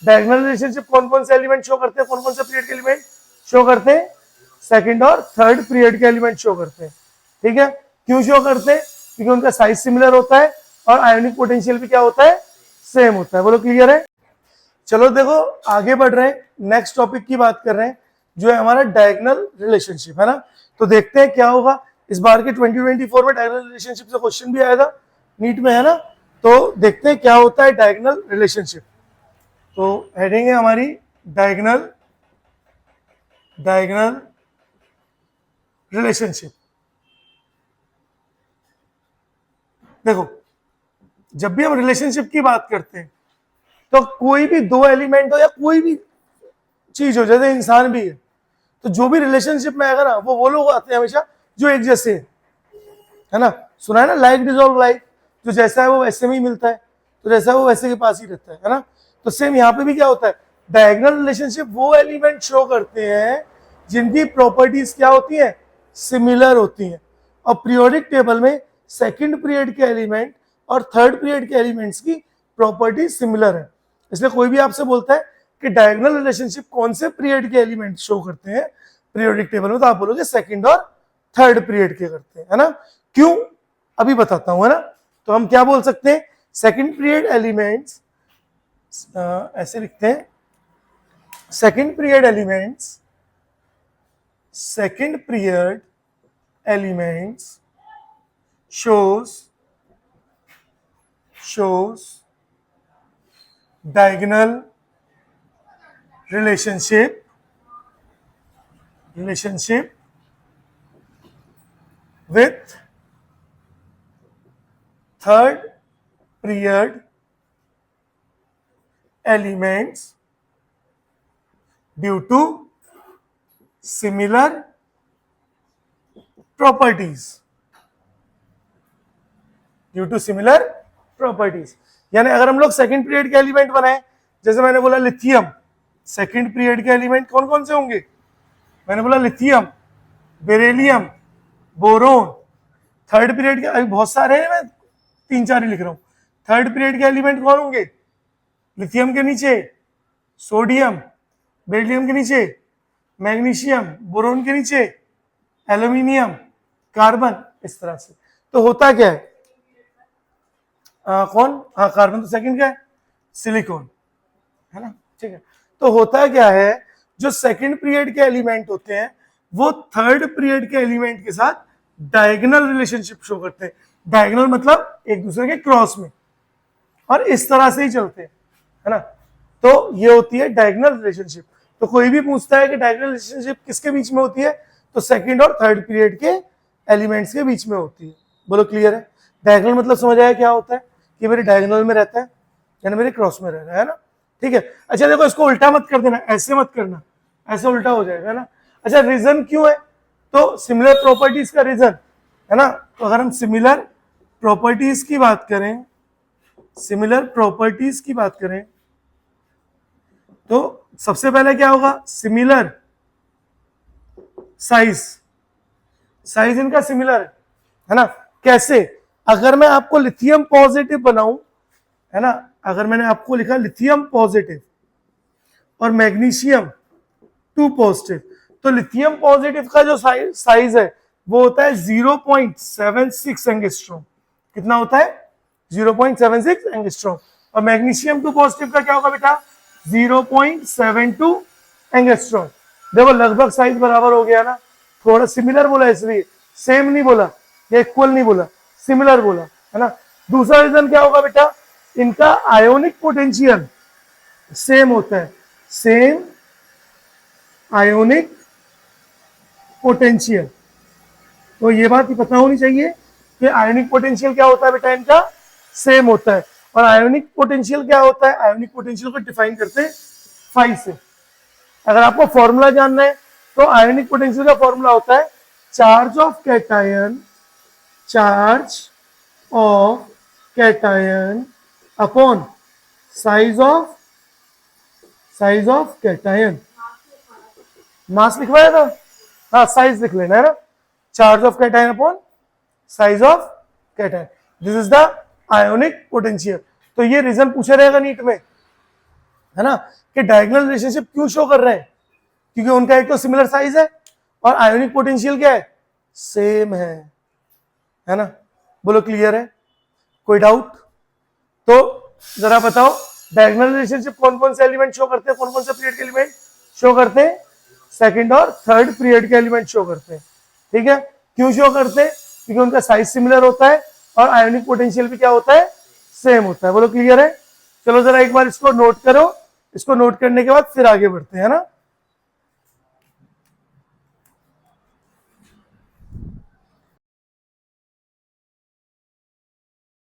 Diagonal relationship कौन कौन से एलिमेंट शो करते हैं, कौन कौन से पीरियड के एलिमेंट शो करते हैं, सेकंड और थर्ड पीरियड के एलिमेंट शो करते हैं। ठीक है, क्यों शो करते हैं, क्योंकि उनका साइज सिमिलर होता है और आयोनिक पोटेंशियल भी क्या होता है, सेम होता है। बोलो क्लियर है। चलो देखो आगे बढ़ रहे हैं, नेक्स्ट टॉपिक की बात कर रहे हैं जो है हमारा डायगोनल रिलेशनशिप, है ना। तो देखते हैं क्या होगा इस बार के 2024 में डायगोनल रिलेशनशिप से क्वेश्चन भी आएगा नीट में, है ना। तो देखते हैं क्या होता है डायगोनल रिलेशनशिप। तो हेडिंग है हमारी डायगोनल रिलेशनशिप। देखो जब भी हम रिलेशनशिप की बात करते हैं तो कोई भी दो एलिमेंट हो या कोई भी चीज हो, जैसे इंसान भी है, तो जो भी रिलेशनशिप में आएगा ना वो लोग आते हैं हमेशा जो एक जैसे है ना। सुना है ना, लाइक डिजॉल्व लाइक, जो जैसा है वो वैसे में ही मिलता है, तो जैसा है वो वैसे के पास ही रहता है ना। तो सेम यहाँ पे भी क्या होता है, डायगोनल रिलेशनशिप वो एलिमेंट शो करते हैं जिनकी प्रॉपर्टीज क्या होती है, सिमिलर होती हैं। और पीरियोडिक टेबल में सेकंड पीरियड के एलिमेंट और थर्ड पीरियड के एलिमेंट्स की प्रॉपर्टी सिमिलर है। इसलिए कोई भी आपसे बोलता है कि डायगोनल रिलेशनशिप कौन से पीरियड के एलिमेंट शो करते हैं पीरियोडिक टेबल में, तो आप बोलोगे सेकंड और थर्ड पीरियड के करते हैं, है ना। क्यों, अभी बताता हूं, है ना। तो हम क्या बोल सकते हैं, सेकंड पीरियड एलिमेंट्स, ऐसे लिखते हैं, second period elements shows diagonal relationship with third period elements due to similar properties, यानी अगर हम लोग सेकंड पीरियड के एलिमेंट बनाए, जैसे मैंने बोला लिथियम, सेकंड पीरियड के एलिमेंट कौन कौन से होंगे, मैंने बोला lithium, beryllium, boron. Third period के अभी बहुत सारे हैं, मैं 3-4 ही लिख रहा हूं। थर्ड पीरियड के एलिमेंट कौन होंगे, लिथियम के नीचे सोडियम, बेरिलियम के नीचे मैग्नीशियम, बोरोन के नीचे एल्यूमिनियम, कार्बन, इस तरह से। तो होता क्या है, कौन, हाँ कार्बन तो सेकंड का है, सिलिकॉन, है ना। ठीक है, तो होता क्या है, जो सेकंड पीरियड के एलिमेंट होते हैं वो थर्ड पीरियड के एलिमेंट के साथ डायगोनल रिलेशनशिप शो करते हैं। डायगोनल मतलब एक दूसरे के क्रॉस में, और इस तरह से ही चलते हैं, है ना। तो ये होती है डायगोनल रिलेशनशिप। तो कोई भी पूछता है कि डायगोनल रिलेशनशिप किसके बीच में होती है, तो सेकंड और थर्ड पीरियड के एलिमेंट्स के बीच में होती है। बोलो क्लियर है। डायगोनल मतलब समझ आया क्या होता है, कि मेरे डायगोनल में रहता है यानी मेरे क्रॉस में रह रहा है ना। ठीक है, अच्छा देखो इसको उल्टा मत कर देना, ऐसे मत करना, ऐसे उल्टा हो जाएगा ना। अच्छा रीजन क्यों है, तो सिमिलर प्रॉपर्टीज का रीजन, है ना। तो अगर हम सिमिलर प्रॉपर्टीज की बात करें, तो सबसे पहले क्या होगा, सिमिलर साइज इनका सिमिलर है ना। कैसे, अगर मैं आपको लिथियम पॉजिटिव बनाऊं, है ना, अगर मैंने आपको लिखा लिथियम पॉजिटिव और मैग्नीशियम 2 पॉजिटिव, तो लिथियम पॉजिटिव का जो साइज है वो होता है 0.76 एंगस्ट्रॉम। कितना होता है, 0.76 एंगस्ट्रॉम। और मैग्नीशियम 2 पॉजिटिव का क्या होगा बेटा, 0.72 एंगस्ट्रॉम। देखो लगभग साइज बराबर हो गया ना, थोड़ा सिमिलर बोला इसलिए, सेम नहीं बोला या इक्वल नहीं बोला, सिमिलर बोला, है ना। दूसरा रीजन क्या होगा बेटा, इनका आयोनिक पोटेंशियल सेम होता है, सेम आयोनिक पोटेंशियल। तो ये बात पता होनी चाहिए कि आयोनिक पोटेंशियल क्या होता है बेटा, इनका सेम होता है। और आयोनिक पोटेंशियल क्या होता है, आयोनिक पोटेंशियल को डिफाइन करते हैं फाई से। अगर आपको फॉर्मूला जानना है तो आयोनिक पोटेंशियल का फॉर्मूला होता है charge of cation upon size of cation. Mass लिखवाया था, हाँ साइज लिख लेना है ना, charge of cation upon size of cation, this is the ionic potential. तो ये रीजन पूछा रहेगा नीट में, है ना, कि डायगोनल रिलेशनशिप क्यों शो कर रहे हैं, क्योंकि उनका एक तो सिमिलर साइज है और आयोनिक पोटेंशियल क्या है, सेम है ना। बोलो क्लियर है, कोई डाउट? तो जरा बताओ डायगोनल रिलेशनशिप कौन कौन से एलिमेंट शो करते हैं, कौन कौन से पीरियड के एलिमेंट शो करते हैं, सेकंड और थर्ड पीरियड के एलिमेंट शो करते हैं। ठीक है, क्यों शो करते हैं, क्योंकि उनका साइज सिमिलर होता है और आयोनिक पोटेंशियल भी क्या होता है, सेम होता है। बोलो क्लियर है? चलो जरा एक बार इसको नोट करो, इसको नोट करने के बाद फिर आगे बढ़ते हैं, है ना।